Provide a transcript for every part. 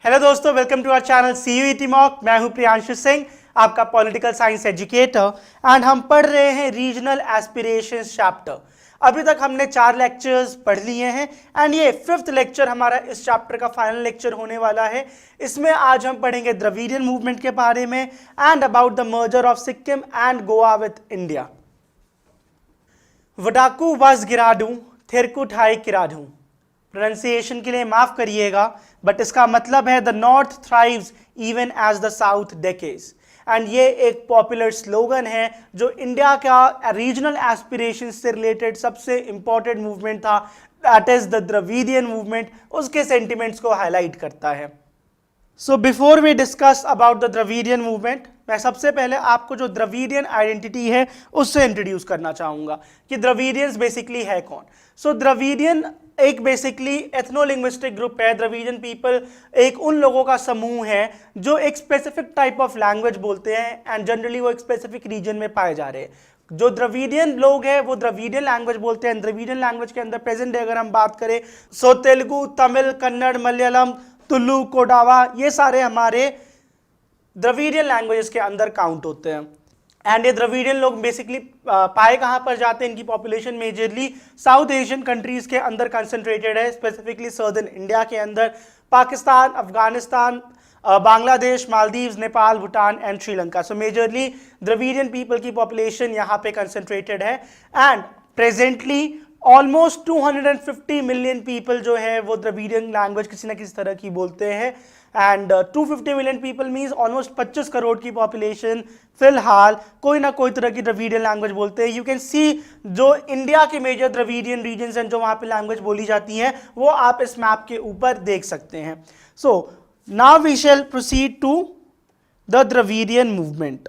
Hello दोस्तों, welcome to our channel CUET mock. मैं हूं प्रियांशु सिंह, आपका पॉलिटिकल साइंस एजुकेटर, एंड हम पढ़ रहे हैं रीजनल एस्पिरेशंस चैप्टर। अभी तक हमने 4 लेक्चर्स पढ़ लिए हैं एंड ये 5th लेक्चर हमारा इस चैप्टर का फाइनल लेक्चर होने वाला है। इसमें आज हम पढ़ेंगे द्रविडियन मूवमेंट के बारे में and about the merger of Sikkim and Goa with India. वडाकू वाज गिराडू थिरकुठाई किराडू। प्रोनाउंसिएशन के लिए माफ करिएगा, बट इसका मतलब है the north thrives even as the south decays. And ये एक पॉपुलर स्लोगन है जो इंडिया का रीजनल एस्पिरेशन से रिलेटेड सबसे इंपॉर्टेंट मूवमेंट था, that is the Dravidian movement. उसके सेंटिमेंट्स को हाईलाइट करता है। So before we discuss about the Dravidian movement, मैं सबसे पहले आपको जो द्रविडियन आइडेंटिटी है उससे इंट्रोड्यूस करना चाहूंगा कि द्रविडियंस बेसिकली है कौन। सो द्रविडियन एक बेसिकली एथनोलिंग्विस्टिक ग्रुप है। द्रविडियन पीपल एक उन लोगों का समूह है जो एक स्पेसिफिक टाइप ऑफ लैंग्वेज बोलते हैं एंड जनरली वो एक स्पेसिफिक रीजन में पाए जा रहे हैं। जो द्रविडियन लोग हैं वो द्रविडियन लैंग्वेज बोलते हैं। द्रविडियन लैंग्वेज के अंदर प्रेजेंट डे अगर हम बात करें सो तेलुगु, तमिल, कन्नड़, मलयालम, तुलु, कोडावा, ये सारे हमारे द्रविडियन लैंग्वेजेस के अंदर काउंट होते हैं। एंड ये द्रविडियन लोग बेसिकली पाए कहाँ पर जाते हैं, इनकी population majorly south Asian countries के अंदर कंसंट्रेटेड है, स्पेसिफिकली सर्दर्न इंडिया के अंदर, Pakistan, Afghanistan, Bangladesh, Maldives, Nepal, Bhutan and Sri Lanka. So majorly Dravidian people की पॉपुलेशन यहाँ पे कंसंट्रेटेड है। And presently almost 250 million people जो है वो द्रविडियन लैंग्वेज किसी ना किसी तरह की बोलते हैं। And 250 million people means almost 25 crore की पॉपुलेशन फिलहाल कोई ना कोई तरह की द्रविडियन लैंग्वेज बोलते हैं। यू कैन सी जो इंडिया के मेजर द्रविडियन रीजन्स हैं जो वहाँ पे लैंग्वेज बोली जाती हैं वो आप इस मैप के ऊपर देख सकते हैं। So now we shall proceed to the Dravidian movement.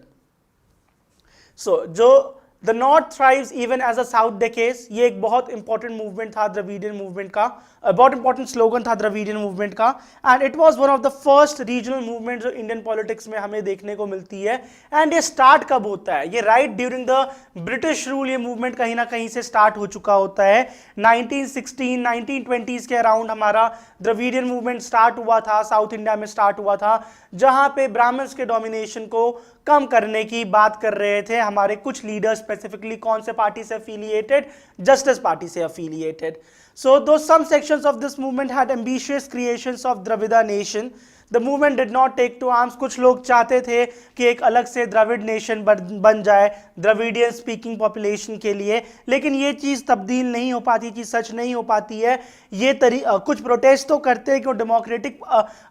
So जो the north thrives even as a south decays, ये एक बहुत इंपॉर्टेंट मूवमेंट था द्रविडियन मूवमेंट का, बहुत इंपॉर्टेंट स्लोगन था द्रविडियन मूवमेंट का। And it was one of the first regional movement जो इंडियन पॉलिटिक्स में हमें देखने को मिलती है। एंड ये स्टार्ट कब होता है, ये right during the British rule ये मूवमेंट कहीं ना कहीं से स्टार्ट हो चुका होता है। 1916 1920s के अराउंड हमारा द्रविडियन मूवमेंट स्टार्ट हुआ था, साउथ इंडिया में स्टार्ट हुआ था, जहां पे ब्राह्मण्स के डोमिनेशन को कम करने की बात कर रहे थे हमारे कुछ लीडर्स, स्पेसिफिकली कौन से पार्टी से अफिलिएटेड, जस्टिस पार्टी से affiliated. So though some sections of this movement had ambitious creations of Dravida nation, the movement did not take to arms। कुछ लोग चाहते थे कि एक अलग से द्रविड़ नेशन बन जाए द्रविडियन स्पीकिंग पॉपुलेशन के लिए, लेकिन ये चीज़ तब्दील नहीं हो पाती थी, सच नहीं हो पाती है। ये कुछ प्रोटेस्ट तो करते हैं कि वो डेमोक्रेटिक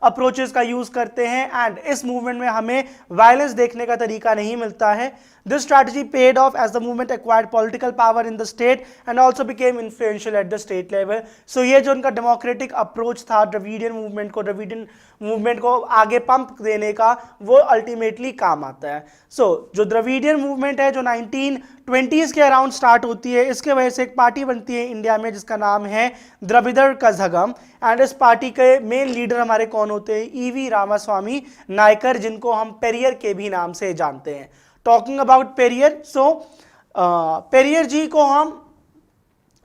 अप्रोचेस का यूज़ करते हैं एंड इस मूवमेंट में हमें वायलेंस देखने का तरीका नहीं मिलता है। This strategy paid off as the movement acquired political power in the state and also became influential at the state level। So ये जो उनका डेमोक्रेटिक अप्रोच था द्रविडियन मूवमेंट को आगे पंप देने का, वो अल्टीमेटली काम आता है। So जो द्रविडियन मूवमेंट है जो 1920s के अराउंड स्टार्ट होती है, इसके वजह से एक पार्टी बनती है इंडिया में जिसका नाम है द्रविड़ कझगम। एंड इस पार्टी के मेन लीडर हमारे कौन होते हैं, EV रामास्वामी नायकर, जिनको हम पेरियर के भी नाम से जानते हैं। टॉकिंग अबाउट पेरियर, सो पेरियर जी को हम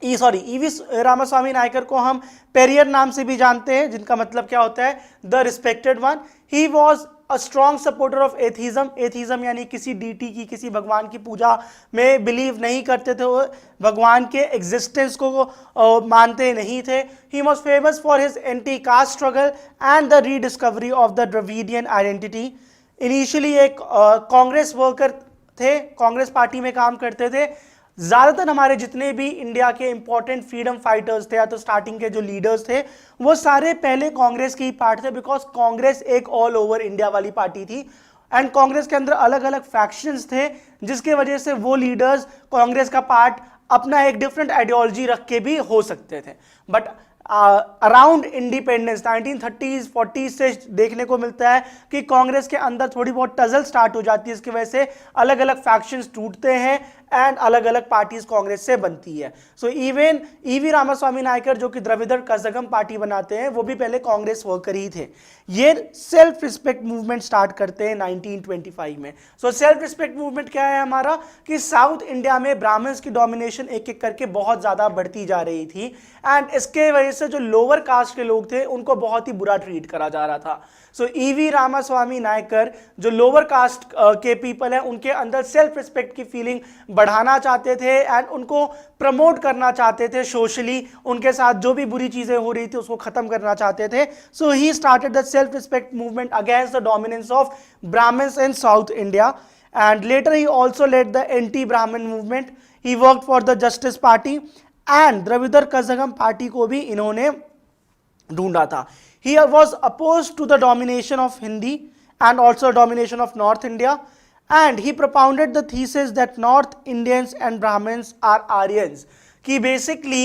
EV रामास्वामी नायकर को हम पेरियर नाम से भी जानते हैं, जिनका मतलब क्या होता है, the respected one. He was a strong supporter of atheism. Atheism यानी किसी डीटी की, किसी भगवान की पूजा में बिलीव नहीं करते थे, वो भगवान के एग्जिस्टेंस को मानते नहीं थे। He was famous for his anti cast struggle and the rediscovery of the Dravidian identity. Initially एक कांग्रेस वर्कर थे, कांग्रेस पार्टी में काम करते थे। ज़्यादातर हमारे जितने भी इंडिया के इंपॉर्टेंट फ्रीडम फाइटर्स थे या तो स्टार्टिंग के जो लीडर्स थे वो सारे पहले कांग्रेस की पार्ट थे, बिकॉज कांग्रेस एक ऑल ओवर इंडिया वाली पार्टी थी एंड कांग्रेस के अंदर अलग अलग फैक्शंस थे, जिसके वजह से वो लीडर्स कांग्रेस का पार्ट अपना एक डिफरेंट आइडियोलॉजी रख के भी हो सकते थे। But around independence 1930s 40s से देखने को मिलता है कि कांग्रेस के अंदर थोड़ी बहुत टजल स्टार्ट हो जाती है, इसकी वजह से अलग अलग फैक्शंस टूटते हैं एंड अलग अलग पार्टीज कांग्रेस से बनती है। So even EV Ramaswamy Naicker जो कि द्रविड़ कज़गम पार्टी बनाते हैं वो भी पहले कांग्रेस वर्कर ही थे। ये सेल्फ रिस्पेक्ट मूवमेंट स्टार्ट करते हैं 1925 में। सो सेल्फ रिस्पेक्ट मूवमेंट क्या है हमारा कि साउथ इंडिया में ब्राह्मण्स की डोमिनेशन एक एक करके बहुत ज्यादा बढ़ती जा रही थी एंड इसके वजह से जो लोअर कास्ट के लोग थे उनको बहुत ही बुरा ट्रीट करा जा रहा था। सो ईवी रामास्वामी नायकर जो लोअर कास्ट के पीपल हैं उनके अंदर सेल्फ रिस्पेक्ट की फीलिंग बढ़ाना चाहते थे एंड उनको प्रमोट करना चाहते थे सोशली, उनके साथ जो भी बुरी चीजें हो रही थी उसको खत्म करना चाहते थे। So he started the self respect movement against the dominance of Brahmans in south India and later he also led the anti-Brahmin movement. He worked for the Justice Party and Dravida Kazhagam party को भी इन्होंने ढूंढा था। He was opposed to the domination of Hindi and also domination of North India, and he propounded the thesis that North Indians and Brahmins are Aryans. कि basically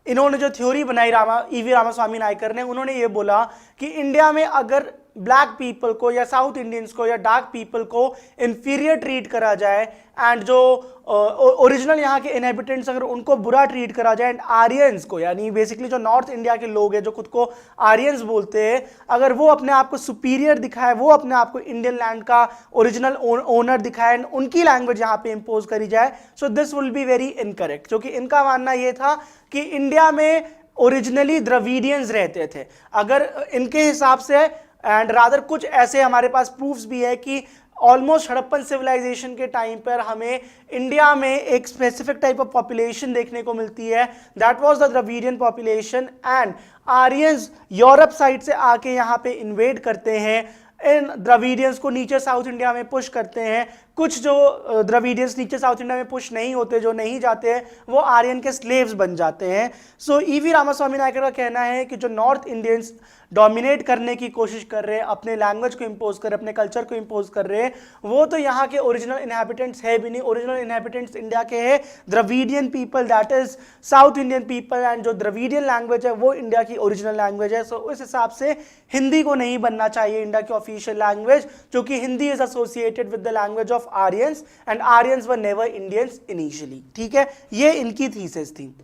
इन्होंने जो theory बनाई EV Ramaswamy Naikar ने, उन्होंने ये बोला कि इंडिया में अगर ब्लैक पीपल को या साउथ इंडियंस को या डार्क पीपल को इंफीरियर ट्रीट करा जाए एंड जो ओरिजिनल यहाँ के इनहेबिटेंट्स अगर उनको बुरा ट्रीट करा जाए एंड आर्यंस को यानी बेसिकली जो नॉर्थ इंडिया के लोग हैं जो खुद को आर्यंस बोलते हैं, अगर वो अपने आप को सुपीरियर दिखाए, वो अपने आप को इंडियन लैंड का ओरिजिनल ओनर दिखाए एंड उनकी लैंग्वेज यहाँ पे इम्पोज करी जाए, so this will be very incorrect. क्योंकि इनका मानना ये था कि इंडिया में ओरिजिनली द्रविडियंस रहते थे। अगर इनके हिसाब से एंड रादर कुछ ऐसे हमारे पास प्रूफ्स भी है कि ऑलमोस्ट हड़प्पन सिविलाइजेशन के टाइम पर हमें इंडिया में एक स्पेसिफिक टाइप ऑफ पॉपुलेशन देखने को मिलती है, that was the Dravidian population and Aryans Europe side से आके यहाँ पे इन्वेड करते हैं, इन द्रविडियंस को नीचे साउथ इंडिया में पुश करते हैं। कुछ जो द्रविडियंस नीचे साउथ इंडिया में पुश नहीं होते, जो नहीं जाते हैं, वो आर्यन के स्लेव्स बन जाते हैं। सो ईवी रामास्वामी नायकर का कहना है कि जो नॉर्थ इंडियंस डोमिनेट करने की कोशिश कर रहे हैं, अपने लैंग्वेज को इंपोज कर रहे हैं, अपने कल्चर को इंपोज कर रहे हैं, वो तो यहाँ के ओरिजिनल इनहेबिटेंट्स है भी नहीं। ओरिजिनल इनहेबिटेंट्स इंडिया के हैं Dravidian people, that is south Indian people, and जो द्रविडियन लैंग्वेज है वो इंडिया की ओरिजिनल लैंग्वेज है। सो उस हिसाब से हिंदी को नहीं बनना चाहिए इंडिया की ऑफिशियल लैंग्वेज, क्योंकि Hindi is associated with the language of Aryans and Aryans were never Indians initially. ठीक है, ये इनकी थीसिस थी।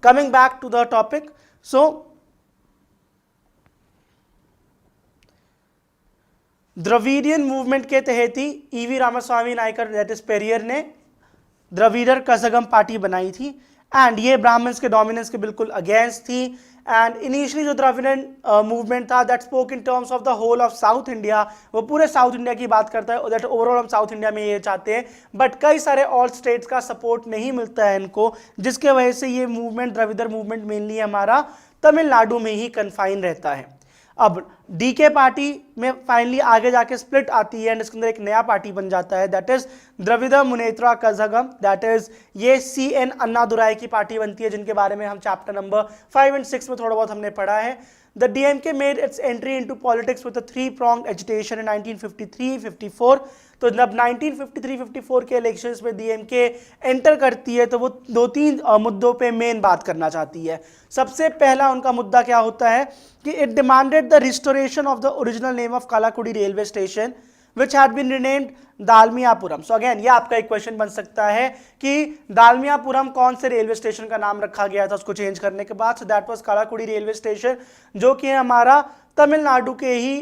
Coming back to the topic, so Dravidian movement के तहत ही E V Ramaswamy Naicker that is Periyar ने द्रविड़ कज़गम पार्टी बनाई थी एंड ये ब्राह्मण्स के डोमिनेंस के बिल्कुल अगेंस्ट थी। एंड इनिशियली जो द्रविडियन मूवमेंट था that spoke in terms of the whole of South India, वो पूरे साउथ इंडिया की बात करता है, दैट ओवरऑल हम साउथ इंडिया में ये चाहते हैं, बट कई सारे ऑल स्टेट्स का सपोर्ट नहीं मिलता है इनको, जिसके वजह से ये मूवमेंट द्रविड़ मूवमेंट मेनली हमारा तमिलनाडु में ही कन्फाइन रहता है। अब डीके पार्टी में फाइनली आगे जाके स्प्लिट आती है एंड इसके अंदर एक नया पार्टी बन जाता है, that is Dravida Munnetra Kazhagam, that is ये CN अन्नादुराई की पार्टी बनती है, जिनके बारे में हम चैप्टर नंबर 5 और 6 में थोड़ा बहुत हमने पढ़ा है। The DMK made its entry into politics with a three-pronged agitation in 1953-54। तो जब 1953-54 के इलेक्शंस में DMK एंटर करती है तो वो दो तीन मुद्दों पे मेन बात करना चाहती है। सबसे पहला उनका मुद्दा क्या होता है कि it demanded the restoration of the original name of Kallakudi railway station which had been renamed Dalmiapuram. So again ये आपका एक क्वेश्चन बन सकता है कि दालमियापुरम कौन से रेलवे स्टेशन का नाम रखा गया था उसको चेंज करने के बाद। So that was Kallakudi railway station, जो कि हमारा तमिलनाडु के ही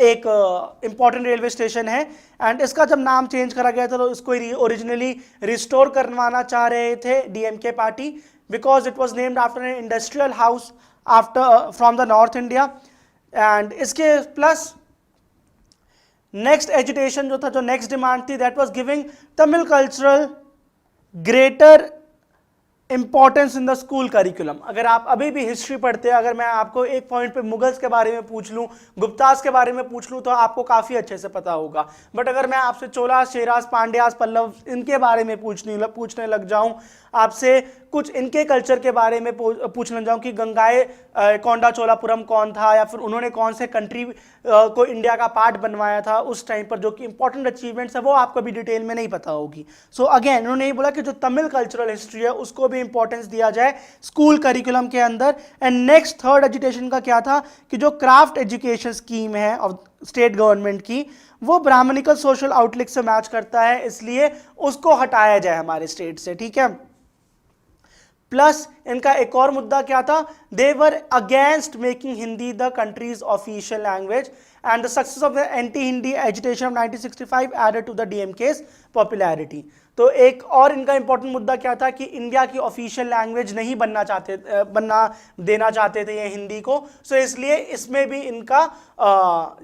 एक इंपॉर्टेंट रेलवे स्टेशन है एंड इसका जब नाम चेंज करा गया था तो इसको ओरिजिनली रिस्टोर करवाना चाह रहे थे DMK party, because it was named after an industrial house after from the north India. And इसके प्लस नेक्स्ट एजुटेशन जो था, जो नेक्स्ट डिमांड थी, that was giving Tamil cultural greater importance in the school curriculum. अगर आप अभी भी history पढ़ते हैं, अगर मैं आपको एक पॉइंट पे मुगल्स के बारे में पूछ लूं, गुप्तास के बारे में पूछ लूं, तो आपको काफ़ी अच्छे से पता होगा, बट अगर मैं आपसे चोलास, चेरास, पांड्यास, पल्लव इनके बारे में पूछने लग जाऊं, आपसे कुछ इनके कल्चर के बारे में पूछने जाऊं कि गंगाई कोंडा चोलापुरम कौन था या फिर उन्होंने कौन से कंट्री को इंडिया का पार्ट बनवाया था उस टाइम पर, जो कि इंपॉर्टेंट अचीवमेंट्स है वो आपको भी डिटेल में नहीं पता होगी। सो अगेन उन्होंने ये बोला कि जो तमिल कल्चरल हिस्ट्री है उसको भी भी इंपॉर्टेंस दिया जाए स्कूल करिकुलम के अंदर। एंड नेक्स्ट थर्ड एजुटेशन का क्या था कि जो क्राफ्ट एजुकेशन स्कीम है ऑफ स्टेट गवर्नमेंट की, वो ब्राह्मणिकल सोशल आउटलुक से मैच करता है, इसलिए उसको हटाया जाए हमारे स्टेट से, ठीक है। प्लस इनका एक और मुद्दा क्या था, they were against making Hindi the country's official language and the success of the anti Hindi agitation of 1965 added to the DMK's popularity. तो एक और इनका इंपॉर्टेंट मुद्दा क्या था कि इंडिया की ऑफिशियल लैंग्वेज नहीं बनना देना चाहते थे ये हिंदी को। सो इसलिए इसमें भी इनका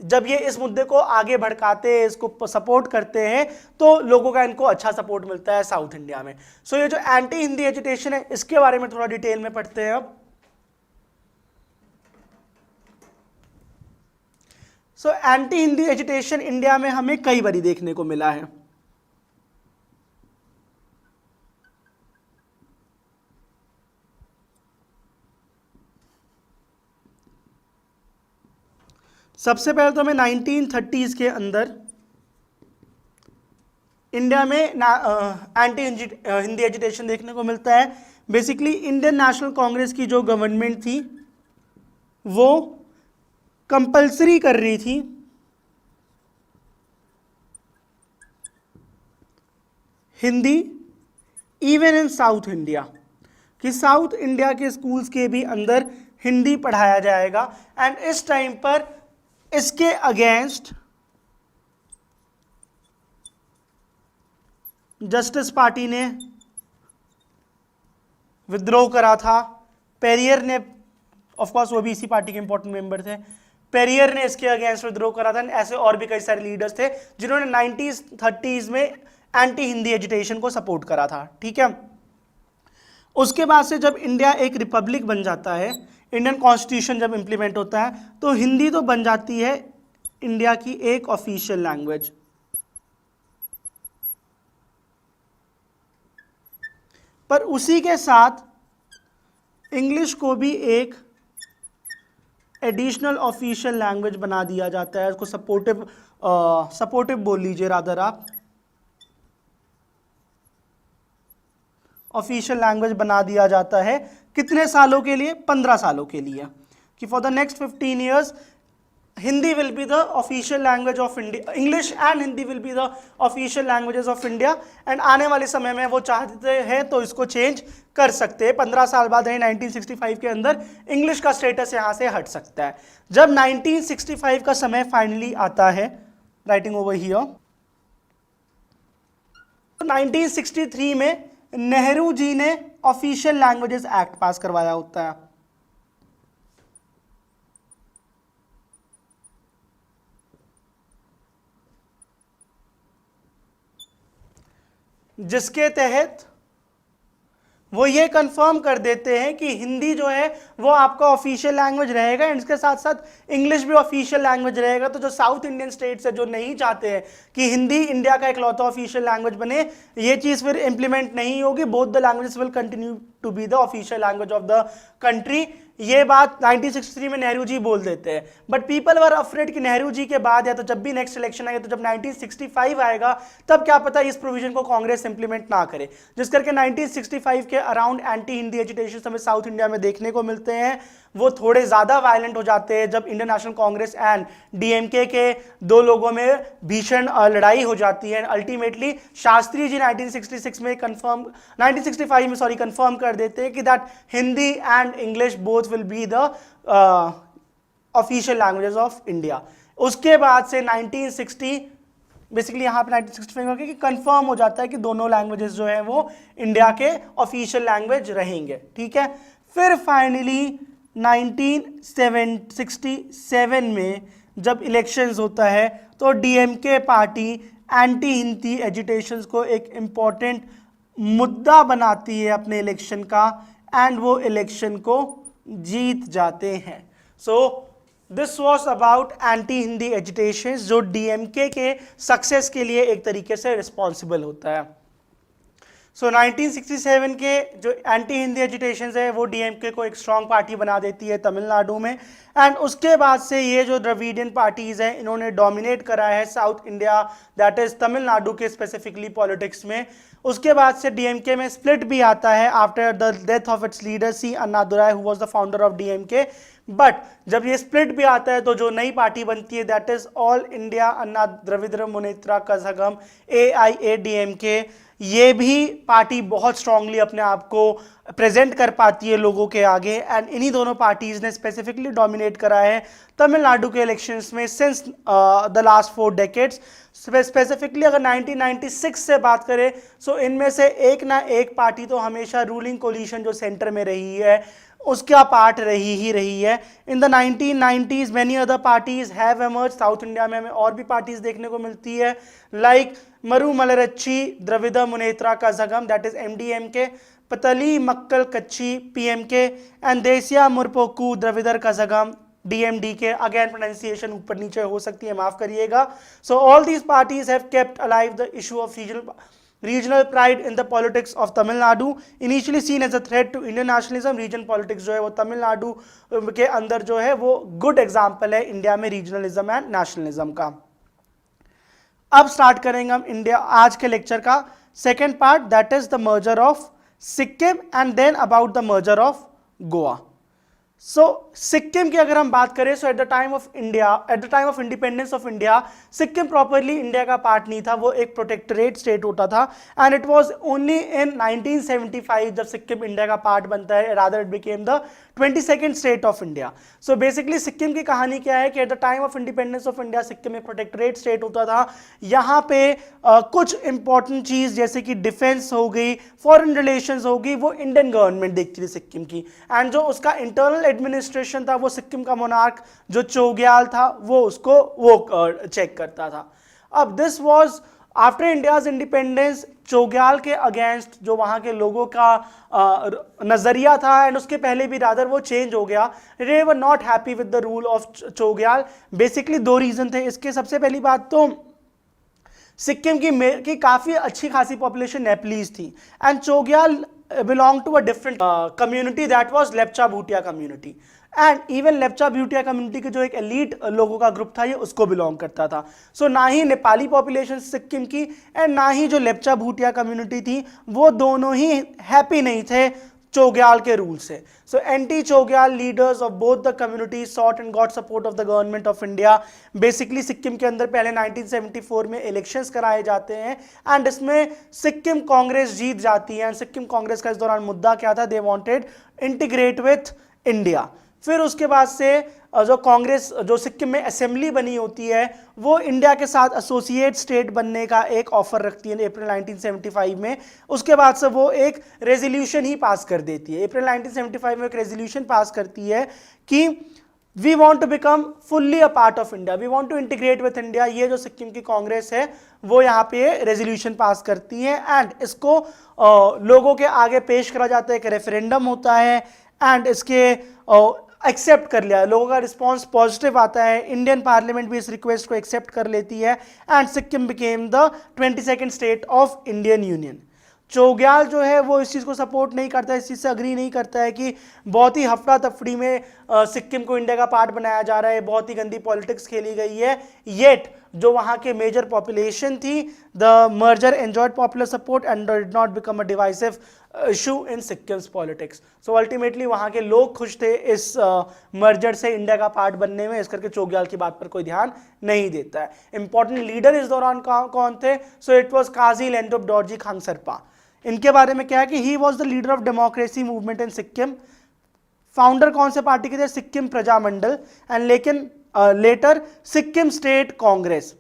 जब ये इस मुद्दे को आगे भड़काते हैं, इसको सपोर्ट करते हैं, तो लोगों का इनको अच्छा सपोर्ट मिलता है साउथ इंडिया में। सो ये जो एंटी हिंदी एजिटेशन है इसके बारे में थोड़ा डिटेल में पढ़ते हैं अब। So anti Hindi agitation India में हमें कई बारी देखने को मिला है। सबसे पहले तो हमें 1930s के अंदर इंडिया में एंटी हिंदी एजिटेशन देखने को मिलता है। बेसिकली इंडियन नेशनल कांग्रेस की जो गवर्नमेंट थी वो कंपल्सरी कर रही थी Hindi even in south India, कि साउथ इंडिया के स्कूल्स के भी अंदर हिंदी पढ़ाया जाएगा। एंड इस टाइम पर इसके अगेंस्ट जस्टिस पार्टी ने विद्रोह करा था। पेरियर ने, ऑफ कोर्स वो भी इसी पार्टी के इंपॉर्टेंट मेंबर थे, पेरियर ने इसके अगेंस्ट विद्रोह करा था। ऐसे और भी कई सारे लीडर्स थे जिन्होंने 1930s में एंटी हिंदी एजिटेशन को सपोर्ट करा था, ठीक है। उसके बाद से जब इंडिया एक रिपब्लिक बन जाता है, इंडियन कॉन्स्टिट्यूशन जब इंप्लीमेंट होता है, तो हिंदी तो बन जाती है इंडिया की एक ऑफिशियल लैंग्वेज। पर उसी के साथ इंग्लिश को भी एक एडिशनल ऑफिशियल लैंग्वेज बना दिया जाता है। उसको सपोर्टिव बोल लीजिए रादर आप, ऑफिशियल लैंग्वेज बना दिया जाता है। कितने सालों के लिए? 15 सालों के लिए, कि for the next 15 years Hindi will be the official language of India, English and Hindi will be the official languages of India. And आने वाले समय में वो चाहते हैं तो इसको चेंज कर सकते हैं। 15 साल बाद 1965 के अंदर इंग्लिश का स्टेटस यहाँ से हट सकता है। जब 1965 का समय फाइनली आता है, राइटिंग ओवर हियर, 1963 में नेहरू जी ने ऑफिशियल लैंग्वेजेस एक्ट पास करवाया होता है। जिसके तहत वो ये कंफर्म कर देते हैं कि हिंदी जो है वो आपका ऑफिशियल लैंग्वेज रहेगा, एंड इसके साथ साथ इंग्लिश भी ऑफिशियल लैंग्वेज रहेगा। तो जो साउथ इंडियन स्टेट्स है जो नहीं चाहते हैं कि हिंदी इंडिया का इकलौता ऑफिशियल लैंग्वेज बने, ये चीज फिर इंप्लीमेंट नहीं होगी। Both the languages will continue to be the official language of the country. ये बात 1963 में नेहरू जी बोल देते हैं। बट पीपल वर अफ्रेड कि नेहरू जी के बाद या तो जब भी नेक्स्ट इलेक्शन आएगा, तो जब 1965 आएगा तब क्या पता इस प्रोविजन को कांग्रेस इंप्लीमेंट ना करे, जिस करके 1965 के अराउंड एंटी हिंदी एजिटेशन हमें साउथ इंडिया में देखने को मिलते हैं। वो थोड़े ज्यादा वायलेंट हो जाते हैं जब Indian national Congress and DMK के दो लोगों में भीषण लड़ाई हो जाती है। अल्टीमेटली शास्त्री जी 1965 में कंफर्म कर देते हैं कि that Hindi and English both will be the official languages of India. उसके बाद से 1960 बेसिकली यहाँ पे 1965 कि कंफर्म हो जाता है कि दोनों लैंग्वेजेस जो है वो इंडिया के ऑफिशियल लैंग्वेज रहेंगे, ठीक है। फिर फाइनली 1967 में जब इलेक्शंस होता है तो DMK party anti Hindi agitation को एक इम्पॉर्टेंट मुद्दा बनाती है अपने इलेक्शन का, एंड वो इलेक्शन को जीत जाते हैं। So this was about anti Hindi agitation, जो डीएमके के सक्सेस के लिए एक तरीके से रिस्पॉन्सिबल होता है। सो 1967 के जो एंटी हिंदी एजिटेशन है वो डीएमके को एक स्ट्रॉन्ग पार्टी बना देती है तमिलनाडु में। एंड उसके बाद से ये जो द्रविडियन पार्टीज हैं इन्होंने डोमिनेट करा है south India, that is Tamil Nadu के स्पेसिफिकली पॉलिटिक्स में। उसके बाद से डीएमके में स्प्लिट भी आता है after the death of its leader C Annadurai who was the founder of DMK. But जब ये स्प्लिट भी आता है तो जो नई पार्टी बनती है that is all India Anna Dravida Munnetra Kazhagam AIADMK। ये भी पार्टी बहुत स्ट्रांगली अपने आप को प्रेजेंट कर पाती है लोगों के आगे। एंड इन्हीं दोनों पार्टीज ने स्पेसिफिकली डोमिनेट करा है तमिलनाडु के इलेक्शंस में since the last 4 decades. Specifically अगर 1996 से बात करें सो इनमें से एक ना एक पार्टी तो हमेशा रूलिंग कोलिशन जो सेंटर में रही है उसका पार्ट रही है। In the 1990s many other parties have emerge. South India में हमें और भी पार्टीज देखने को मिलती है like Marumalarchi Dravida Munnetra Kazhagam that is MDMK, Pattali Makkal Katchi PMK and Desiya Murpokku Dravida Kazhagam DMDK। Again pronunciation ऊपर नीचे हो सकती है, माफ करिएगा। So all these parties have kept alive the issue of regional pride in the politics of Tamil Nadu, initially seen as a threat to Indian nationalism। Region politics जो है वो तमिलनाडु के अंदर जो है वो गुड एग्जाम्पल है इंडिया में रीजनलिज्म एंड नेशनलिज्म का। अब स्टार्ट करेंगे हम इंडिया आज के लेक्चर का second part, that is the merger of Sikkim and then about the merger of Goa. So Sikkim की अगर हम बात करें so at the time of independence of India Sikkim properly India का पार्ट नहीं था, वो एक प्रोटेक्टोरेट स्टेट होता था। And it was only in 1975 जब सिक्किम इंडिया का पार्ट बनता है, rather it became the 22nd state of India. So basically Sikkim की कहानी क्या है कि eight the time of independence of India Sikkim एक प्रोटेक्टोरेट स्टेट होता था। यहाँ पे कुछ इंपॉर्टेंट चीज जैसे कि डिफेंस हो गई, फॉरेन रिलेशंस हो गई, वो इंडियन गवर्नमेंट देखती थी सिक्किम की। एंड जो उसका इंटरनल एडमिनिस्ट्रेशन था वो सिक्किम का मोनार्क जो चोग्याल था वो चेक करता था। अब this was after India's independence. Chogyal के अगेंस्ट जो वहाँ के लोगों का नजरिया था एंड उसके पहले भी रादर वो चेंज हो गया। They were not happy with the rule of Chogyal. Basically 2 reason थे इसके। सबसे पहली बात तो सिक्किम की काफी अच्छी खासी पॉपुलेशन नेपलीज थी and Chogyal belong to a different community that was Lepcha Bhutia community and even Lepcha Bhutia community के जो एक elite लोगों का ग्रुप था ये उसको belong करता था। सो ना ही नेपाली population सिक्किम की एंड ना ही जो लेप्चा भूटिया community थी वो दोनों ही हैप्पी नहीं थे चोग्याल के रूल से। So anti Chogyal leaders of both the community short and got support of the government of India. Basically Sikkim के अंदर पहले 1974 में इलेक्शंस कराए जाते हैं एंड इसमें सिक्किम कांग्रेस जीत जाती है। एंड सिक्किम कांग्रेस का इस दौरान मुद्दा क्या था, they wanted integrate with India. फिर उसके बाद से जो कांग्रेस जो सिक्किम में असेंबली बनी होती है वो इंडिया के साथ एसोसिएट स्टेट बनने का एक ऑफर रखती है अप्रैल 1975 में। उसके बाद से वो एक रेजोल्यूशन ही पास कर देती है। अप्रैल 1975 में एक रेजोल्यूशन पास करती है कि we want to become fully a part of India, we want to integrate with India. ये जो सिक्किम की कांग्रेस है वो यहाँ पे रेजोल्यूशन पास करती है एंड इसको लोगों के आगे पेश करा जाता है। एक रेफरेंडम होता है एंड इसके एक्सेप्ट कर लिया, लोगों का रिस्पांस पॉजिटिव आता है। इंडियन पार्लियामेंट भी इस रिक्वेस्ट को एक्सेप्ट कर लेती है and Sikkim became the 22nd state of Indian union. Chogyal जो है वो इस चीज़ को सपोर्ट नहीं करता है, इस चीज़ से अग्री नहीं करता है कि बहुत ही हफ्ता तफड़ी में सिक्किम को इंडिया का पार्ट बनाया जा रहा है, बहुत ही गंदी पॉलिटिक्स खेली गई है। येट जो वहाँ के मेजर पॉपुलेशन थी, the merger enjoyed popular support and did not become a divisive issue in Sikkim's politics. So ultimately वहाँ के लोग खुश थे इस मर्जर से इंडिया का पार्ट बनने में, इस करके चोग्याल की बात पर कोई ध्यान नहीं देता है। इंपॉर्टेंट लीडर इस दौरान कौन थे? So it was Kazi Lhendup Dorji Khangsarpa. इनके बारे में क्या है कि he was the leader of democracy movement in Sikkim. Founder कौन से पार्टी के थे? सिक्किम प्रजा मंडल एंड लेकिन later Sikkim State Congress.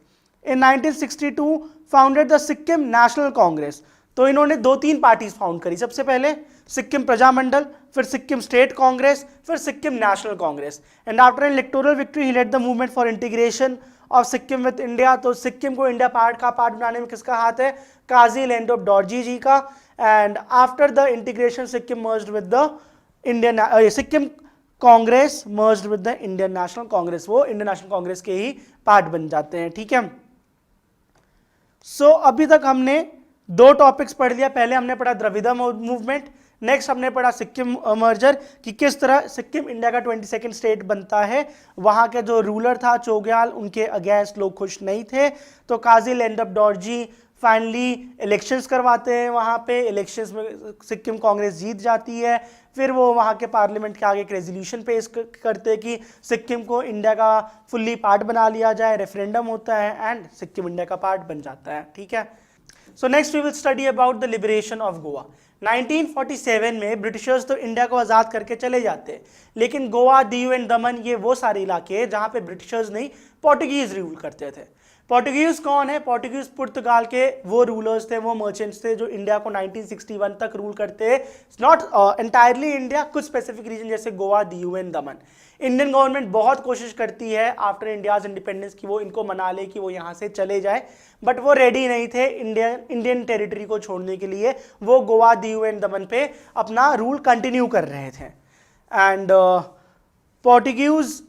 In 1962 founded the Sikkim National Congress. तो इन्होंने 2-3 पार्टीज फाउंड करी, सबसे पहले सिक्किम प्रजा मंडल, फिर सिक्किम स्टेट कांग्रेस, फिर Sikkim National Congress. And after an electoral victory he led the movement for integration of Sikkim with India. तो सिक्किम को इंडिया का पार्ट बनाने में किसका हाथ है? काजी लेंडोप डोरजी जी का। And after the integration Sikkim merged with the Indian Sikkim Congress merged with the Indian national Congress, वो इंडियन नेशनल कांग्रेस के ही पार्ट बन जाते हैं। ठीक है। सो अभी तक हमने दो टॉपिक्स पढ़ लिया, पहले हमने पढ़ा द्रविड़ मूवमेंट, नेक्स्ट हमने पढ़ा सिक्किम मर्जर कि किस तरह सिक्किम इंडिया का 22nd स्टेट बनता है। वहां के जो रूलर था चोग्याल, उनके अगेंस्ट लोग खुश नहीं थे, तो काजी लेंडप डॉर्जी फाइनली इलेक्शंस करवाते हैं। वहां पे इलेक्शंस में सिक्किम कांग्रेस जीत जाती है। फिर वो वहां के पार्लियामेंट के आगे एक रेजोल्यूशन पेश करते हैं कि सिक्किम को इंडिया का फुल्ली पार्ट बना लिया जाए। रेफरेंडम होता है एंड सिक्किम इंडिया का पार्ट बन जाता है। ठीक है, so next we will study about the liberation of Goa. 1947 में ब्रिटिशर्स तो इंडिया को आज़ाद करके चले जाते हैं, लेकिन गोवा, दीव एंड दमन ये वो सारे इलाके हैं जहाँ पे ब्रिटिशर्स नहीं पोर्टुगीज रूल करते थे। पोर्टुगीज कौन है? पोर्टुगीज पुर्तगाल के वो रूलर्स थे, वो मर्चेंट्स थे जो इंडिया को 1961 तक रूल करते हैं। नॉट एंटायरली इंडिया, कुछ स्पेसिफिक रीजन जैसे Goa, Diu and Daman. Indian government बहुत कोशिश करती है आफ्टर इंडियाज इंडिपेंडेंस की वो इनको मना ले कि वो यहाँ से चले जाए, बट वो रेडी नहीं थे इंडियन टेरिटरी को छोड़ने के लिए। वो गोवा, दीव एंड दमन पे अपना रूल कंटिन्यू कर रहे थे। एंड पोर्टुगीज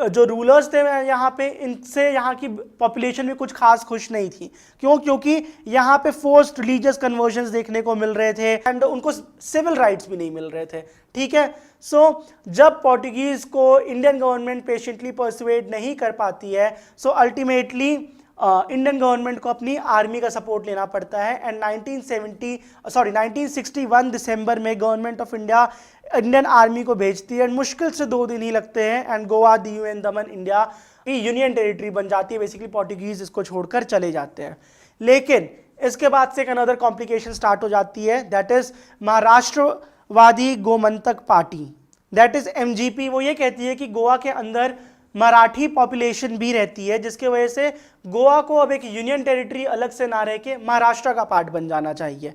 जो रूलर्स थे यहाँ पे, इनसे यहाँ की पॉपुलेशन में कुछ खास खुश नहीं थी। क्यों? क्योंकि यहाँ पे फोर्स्ड रिलीजियस कन्वर्जन्स देखने को मिल रहे थे एंड उनको सिविल राइट्स भी नहीं मिल रहे थे। ठीक है, सो जब पोर्टुगीज को इंडियन गवर्नमेंट पेशेंटली परसुएड नहीं कर पाती है, सो अल्टीमेटली इंडियन गवर्नमेंट को अपनी आर्मी का सपोर्ट लेना पड़ता है। एंड 1961 दिसंबर में government of India Indian army को भेजती है एंड मुश्किल से 2 दिन ही लगते हैं and Goa, Diu and Daman India की यूनियन टेरिटरी बन जाती है। बेसिकली पोर्टुगीज इसको छोड़कर चले जाते हैं। लेकिन इसके बाद से एक अनदर कॉम्प्लिकेशन स्टार्ट हो जाती है, that is Maharashtrawadi Gomantak party, that is MGP। वो ये कहती है कि गोवा के अंदर मराठी पॉपुलेशन भी रहती है, जिसके वजह से गोवा को अब एक यूनियन टेरिटरी अलग से ना रह के महाराष्ट्र का पार्ट बन जाना चाहिए।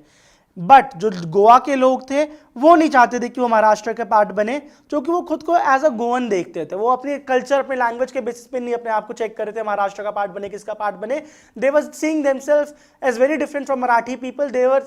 बट जो गोवा के लोग थे वो नहीं चाहते थे कि वो महाराष्ट्र के पार्ट बने, क्योंकि वो खुद को एज अ गोवन देखते थे। वो अपने कल्चर, अपने लैंग्वेज के बेसिस पे नहीं अपने आप को चेक कर रहे थे महाराष्ट्र का पार्ट बने, किसका पार्ट बने। They were seeing themselves as very different from Marathi people. They were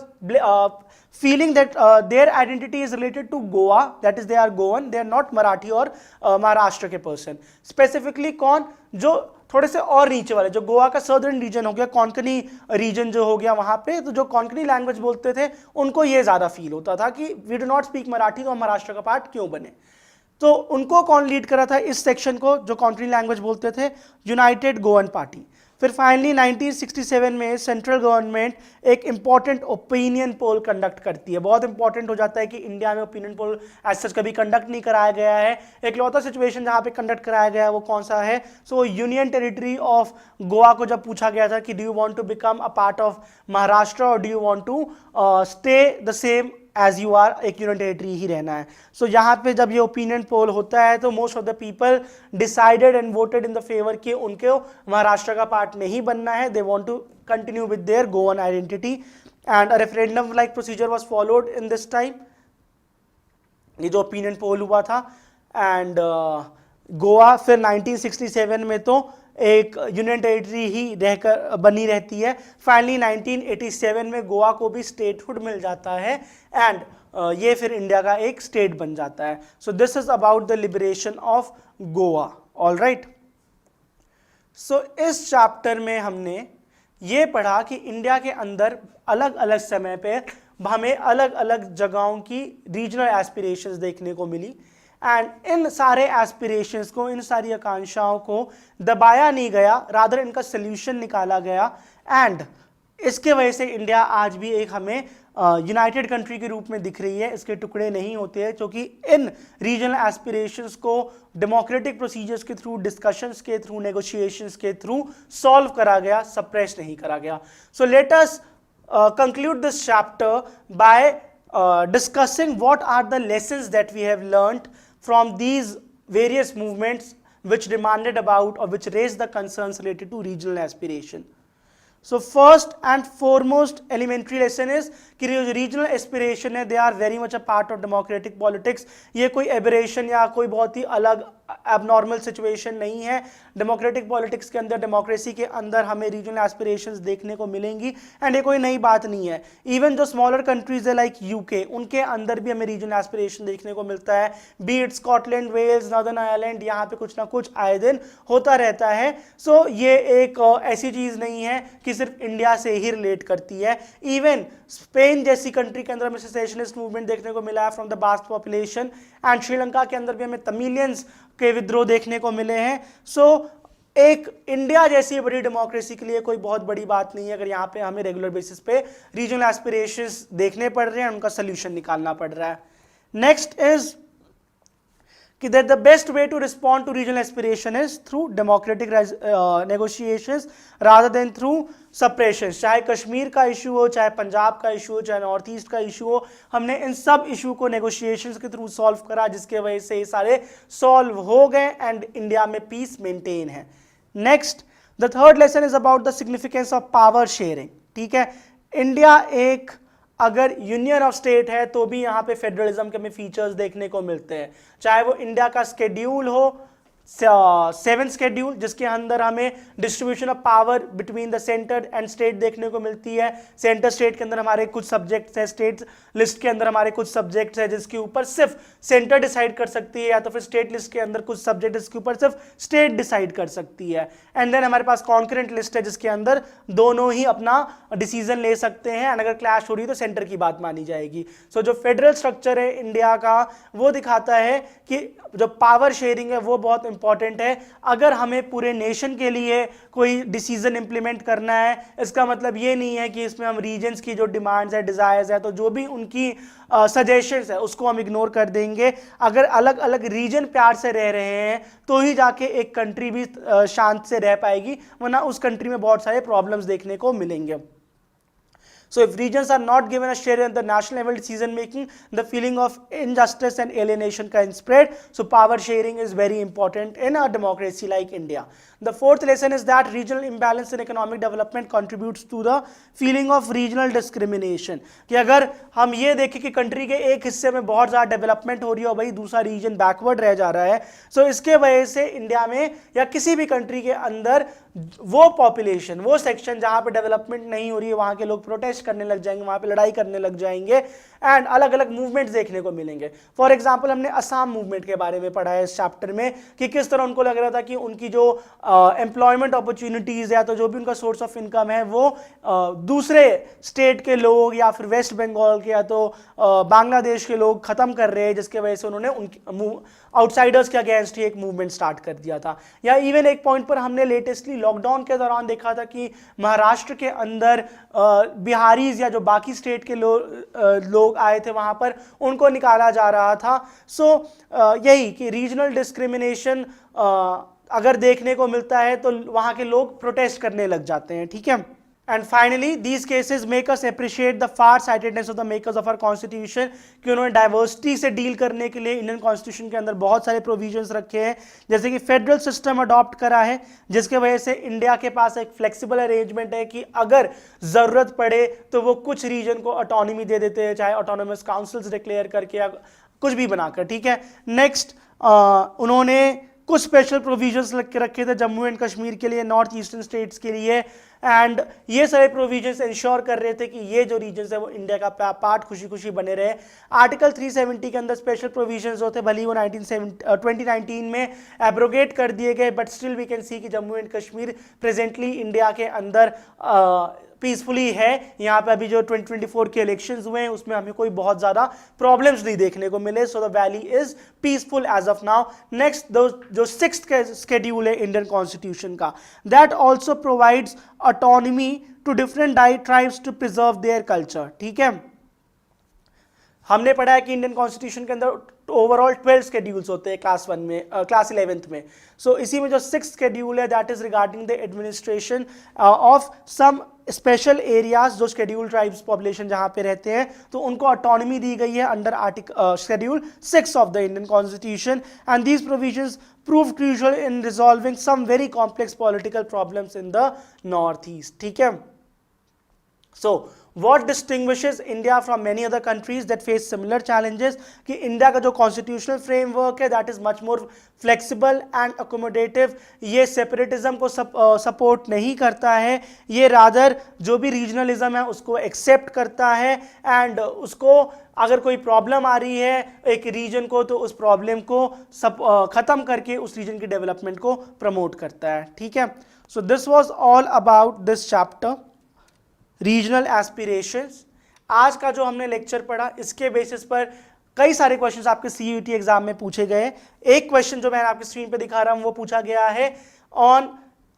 feeling that their identity is related to Goa, that is they are Goan, they are not Marathi और महाराष्ट्र के person. Specifically कौन? जो थोड़े से और नीचे वाले, जो गोवा का सदर्न रीजन हो गया, कोंकणी रीजन जो हो गया वहां पे, तो जो कोंकणी लैंग्वेज बोलते थे उनको ये ज्यादा फील होता था कि we do not speak Marathi, तो हम महाराष्ट्र का पार्ट क्यों बने। तो उनको कौन लीड करा था इस सेक्शन को, जो कोंकणी लैंग्वेज बोलते थे? United Goan party. फिर फाइनली 1967 में सेंट्रल गवर्नमेंट एक इंपॉर्टेंट ओपिनियन पोल कंडक्ट करती है। बहुत इंपॉर्टेंट हो जाता है कि इंडिया में ओपिनियन पोल एज सच कभी कंडक्ट नहीं कराया गया है। एक लौता सिचुएशन जहां पे कंडक्ट कराया गया है वो कौन सा है? So union territory of Goa को जब पूछा गया था कि do you want to become a part of Maharashtra और do you want to stay the same as you are, एक यूनियन टेरिटरी ही रहना है। सो यहाँ पे जब ये ओपिनियन पोल होता है तो most of the people decided and voted in the favour कि उनको महाराष्ट्र का पार्ट नहीं बनना है। They want to continue with their Goan identity and a referendum like procedure was followed in this time. ये जो ओपिनियन पोल हुआ था एंड गोवा फिर 1967 में तो एक यूनियन टेरिटरी ही रहकर बनी रहती है। फाइनली 1987 में गोवा को भी स्टेटहुड मिल जाता है एंड ये फिर इंडिया का एक स्टेट बन जाता है। So this is about the liberation of Goa. All right, so इस चैप्टर में हमने ये पढ़ा कि इंडिया के अंदर अलग अलग समय पे हमें अलग अलग जगहों की रीजनल एस्पिरेशंस देखने को मिली एंड इन सारे एस्पिरेशंस को, इन सारी आकांक्षाओं को दबाया नहीं गया, रादर इनका सोल्यूशन निकाला गया एंड इसके वजह से इंडिया आज भी एक हमें यूनाइटेड कंट्री के रूप में दिख रही है। इसके टुकड़े नहीं होते हैं, क्योंकि इन रीजनल एस्पिरेशंस को डेमोक्रेटिक प्रोसीजर्स के थ्रू, डिस्कशंस के थ्रू, नेगोशिएशंस के थ्रू सॉल्व करा गया, सप्रेस नहीं करा गया। So let us conclude this chapter by discussing what are the lessons that we have learnt from these various movements which demanded about or which raised the concerns related to regional aspiration. So first and foremost elementary lesson is कि regional aspiration है, they are very much a part of democratic politics. ये कोई aberration या कोई बहुत ही अलग abnormal situation नहीं है। डेमोक्रेटिक पॉलिटिक्स के अंदर, डेमोक्रेसी के अंदर हमें रीजनल एस्पिरेशंस देखने को मिलेंगी एंड ये कोई नई बात नहीं है। इवन जो स्मॉलर कंट्रीज है लाइक यूके, उनके अंदर भी हमें रीजनल एस्पिरेशन देखने को मिलता है। बीट स्कॉटलैंड, वेल्स, नॉर्दर्न आयरलैंड, यहाँ पे कुछ ना कुछ आए दिन होता रहता है। सो ये एक ऐसी चीज नहीं है कि सिर्फ इंडिया से ही रिलेट करती है। इवन स्पेन जैसी कंट्री के अंदर हमें सेसेशनिस्ट मूवमेंट देखने को मिला है from the bask population and Sri Lanka के अंदर भी हमें तमिलियंस के विद्रोह देखने को मिले हैं। सो एक इंडिया जैसी बड़ी डेमोक्रेसी के लिए कोई बहुत बड़ी बात नहीं है अगर यहाँ पे हमें रेगुलर बेसिस पे रीजनल एस्पिरेशंस देखने पड़ रहे हैं, उनका सोल्यूशन निकालना पड़ रहा है। नेक्स्ट इज कि that the best way to respond to regional aspiration is through democratic negotiations rather than through suppressions। चाहे कश्मीर का इशू हो, चाहे पंजाब का इशू हो, चाहे नॉर्थ ईस्ट का इशू हो, हमने इन सब इशू को नेगोशिएशंस के थ्रू सॉल्व करा, जिसके वजह से ये सारे सॉल्व हो गए एंड इंडिया में पीस मेंटेन है। Next, the third lesson is about the significance of power sharing. ठीक है, इंडिया एक अगर यूनियन ऑफ स्टेट है तो भी यहाँ पे फेडरलिज्म के हमें फीचर्स देखने को मिलते हैं, चाहे वो इंडिया का स्केड्यूल हो, 7 स्केड्यूल, जिसके अंदर हमें distribution of power between the centre and state देखने को मिलती है। सेंटर स्टेट के अंदर हमारे कुछ सब्जेक्ट्स हैं, स्टेट लिस्ट के अंदर हमारे कुछ सब्जेक्ट्स हैं जिसके ऊपर सिर्फ सेंटर डिसाइड कर सकती है, या तो फिर स्टेट लिस्ट के अंदर कुछ सब्जेक्ट इसके ऊपर सिर्फ स्टेट डिसाइड कर सकती है। एंड देन हमारे पास कॉन्करेंट लिस्ट है जिसके अंदर दोनों ही अपना डिसीजन ले सकते हैं एंड अगर क्लैश हो रही है तो सेंटर की बात मानी जाएगी। सो जो फेडरल स्ट्रक्चर है इंडिया का वो दिखाता है कि जो पावर शेयरिंग है वो बहुत इंपॉर्टेंट है। अगर हमें पूरे नेशन के लिए कोई डिसीजन इंप्लीमेंट करना है, इसका मतलब ये नहीं है कि इसमें हम रीजन्स की जो डिमांड्स है, डिजायर्स है, तो जो भी उनकी सजेशंस है उसको हम इग्नोर कर देंगे। अगर अलग अलग रीजन प्यार से रह रहे हैं तो ही जाके एक कंट्री भी शांत से रह पाएगी, वरना उस कंट्री में बहुत सारे प्रॉब्लम्स देखने को मिलेंगे। So if regions are not given a share in the national level decision making, the feeling of injustice and alienation can spread. So power sharing is very important in a democracy like India. The fourth lesson is that regional imbalance in economic development contributes to the feeling of regional discrimination. कि अगर हम ये देखें कि country के एक हिस्से में बहुत ज़्यादा डेवलपमेंट हो रही है और भाई दूसरा रीजन बैकवर्ड रह जा रहा है, सो इसके वजह से इंडिया में या किसी भी कंट्री के अंदर वो पॉपुलेशन, वो सेक्शन जहाँ पे डेवलपमेंट नहीं हो रही है, वहाँ के लोग प्रोटेस्ट करने लग जाएंगे, वहाँ पे लड़ाई करने लग जाएंगे एंड अलग अलग मूवमेंट्स देखने को मिलेंगे। फॉर एग्जाम्पल हमने असम मूवमेंट के बारे में पढ़ा है इस चैप्टर में कि किस तरह उनको लग रहा था कि उनकी जो एम्प्लॉयमेंट अपॉर्चुनिटीज या तो जो भी उनका सोर्स ऑफ इनकम है वो दूसरे स्टेट के लोग या फिर वेस्ट बंगाल के या तो बांग्लादेश के लोग खत्म कर रहे हैं, जिसके वजह से उन्होंने उनकी आउटसाइडर्स के अगेंस्ट ही एक मूवमेंट स्टार्ट कर दिया था। या इवन एक पॉइंट पर हमने लेटेस्टली लॉकडाउन के दौरान देखा था कि महाराष्ट्र के अंदर बिहारीज या जो बाकी स्टेट के लोग आए थे वहां पर उनको निकाला जा रहा था। सो यही कि रीजनल डिस्क्रिमिनेशन अगर देखने को मिलता है तो वहां के लोग प्रोटेस्ट करने लग जाते हैं। ठीक है, and finally these cases make us appreciate the far sightedness of the makers of our constitution, कि उन्होंने डाइवर्सिटी से डील करने के लिए इंडियन कॉन्स्टिट्यूशन के अंदर बहुत सारे प्रोविजंस रखे हैं, जैसे कि फेडरल सिस्टम अडॉप्ट करा है, जिसके वजह से इंडिया के पास एक फ्लेक्सिबल अरेंजमेंट है कि अगर जरूरत पड़े तो वो कुछ रीजन को ऑटोनॉमी दे देते हैं, चाहे ऑटोनोमस काउंसिल्स डिक्लेयर करके या कुछ भी बनाकर। ठीक है, नेक्स्ट उन्होंने कुछ स्पेशल प्रोविजंस रखे थे जम्मू एंड कश्मीर के लिए, नॉर्थ ईस्टर्न स्टेट्स के लिए, एंड ये सारे प्रोविजंस इंश्योर कर रहे थे कि ये जो रीजन्स है वो इंडिया का पार्ट खुशी खुशी बने रहे। आर्टिकल 370 के अंदर स्पेशल प्रोविजंस होते भले वो 2019 में एब्रोगेट कर दिए गए, but still we can see कि Jammu and Kashmir presently India के अंदर पीसफुली है। यहाँ पे अभी जो 2024 के इलेक्शंस हुए हैं उसमें हमें कोई बहुत ज़्यादा प्रॉब्लम्स नहीं देखने को मिले। So the valley is peaceful as of now. Next जो 6th स्केड्यूल है इंडियन कॉन्स्टिट्यूशन का, that also provides autonomy to different tribes to preserve their culture. ठीक है, हमने पढ़ा है कि इंडियन कॉन्स्टिट्यूशन के अंदर ओवरऑल 12 स्केड्यूल्स होते हैं क्लास 11th में। सो इसी में जो 6th स्केड्यूल है that is regarding the administration of some special areas, जो शेड्यूल ट्राइब्स पॉपुलेशन जहां पे रहते हैं तो उनको ऑटोनॉमी दी गई है under article schedule 6 of the Indian constitution, and these provisions prove crucial in resolving some very complex political problems in the North East. ठीक है, So what distinguishes India from many other countries that face similar challenges कि India का जो constitutional framework है that is much more flexible and accommodative, ये separatism को support नहीं करता है, ये रादर जो भी रीजनलिज्म है उसको एक्सेप्ट करता है एंड उसको अगर कोई प्रॉब्लम आ रही है एक रीजन को तो उस प्रॉब्लम को ख़त्म करके उस रीजन की डेवलपमेंट को प्रमोट करता है. ठीक है, so this was all about this chapter regional aspirations. आज का जो हमने लेक्चर पढ़ा इसके बेसिस पर कई सारे क्वेश्चंस आपके सीयूईटी एग्जाम में पूछे गए. एक क्वेश्चन जो मैं आपकी स्क्रीन पे दिखा रहा हूं वो पूछा गया है on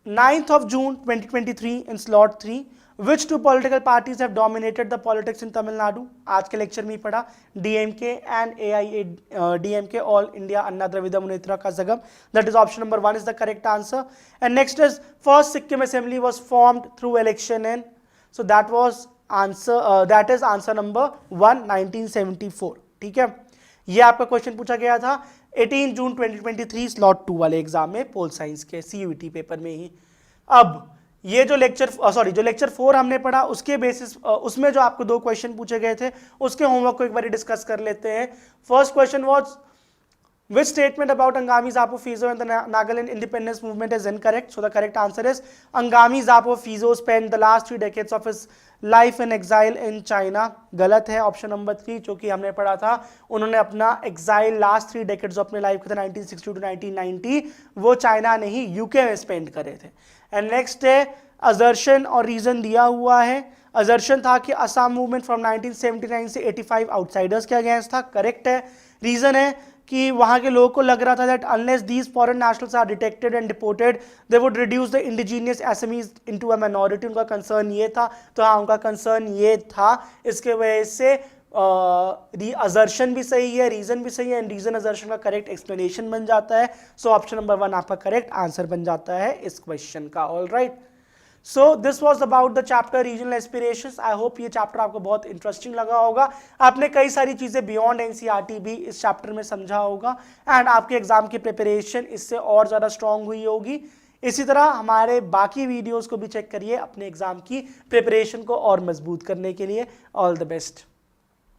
9th of June 2023 in slot 3 which two political parties have dominated the politics in Tamil Nadu. आज के लेक्चर में ही पढ़ा DMK and AIADMK all India Anna Dravida Munnetra Kazhagam. That is option number 1 is the correct answer. And next is first Sikkim Assembly was formed through election in, so that was answer that is answer number 1 1974. ठीक है, ये आपका question पूछा गया था 18 जून 2023 slot 2 वाले exam में pol science के सीयूईटी पेपर में ही. अब ये जो लेक्चर जो लेक्चर 4 हमने पढ़ा उसके बेसिस उसमें जो आपको 2 क्वेश्चन पूछे गए थे उसके होमवर्क को एक बार डिस्कस कर लेते हैं. First question was which statement about Angami Zapo Fizo and the Nagaland independence movement is incorrect? So the correct answer is Angami Zapo Fizo spent the last 3 decades of his life in exile in China. गलत है option number 3 जो कि हमने पढ़ा था. उन्होंने अपना exile last 3 decades अपने लाइफ के थे 1960 टू 1990 वो चाइना नहीं यूके में स्पेंड करे थे. एंड नेक्स्ट है असर्शन और रीजन दिया हुआ है. असर्शन था कि असम मूवमेंट फ्रॉम 1979 से 85 आउटसाइडर्स के अगेंस्ट था. करेक्ट है. रीजन है कि वहाँ के लोगों को लग रहा था that unless these foreign nationals are detected and deported they would reduce the indigenous Assamese into a minority. उनका कंसर्न ये था. तो हाँ उनका कंसर्न ये था. इसके वजह से असर्शन भी सही है, रीजन भी सही है एंड रीजन असर्शन का करेक्ट एक्सप्लेनेशन बन जाता है. सो ऑप्शन नंबर 1 आपका करेक्ट आंसर बन जाता है इस क्वेश्चन का. All right, so this was about the chapter regional aspirations. I hope ये चैप्टर आपको बहुत इंटरेस्टिंग लगा होगा. आपने कई सारी चीज़ें बियॉन्ड एनसीईआरटी भी इस चैप्टर में समझा होगा एंड आपके एग्जाम की प्रिपरेशन इससे और ज़्यादा स्ट्रांग हुई होगी. इसी तरह हमारे बाकी वीडियोस को भी चेक करिए अपने एग्जाम की प्रिपरेशन को और मजबूत करने के लिए. All the best.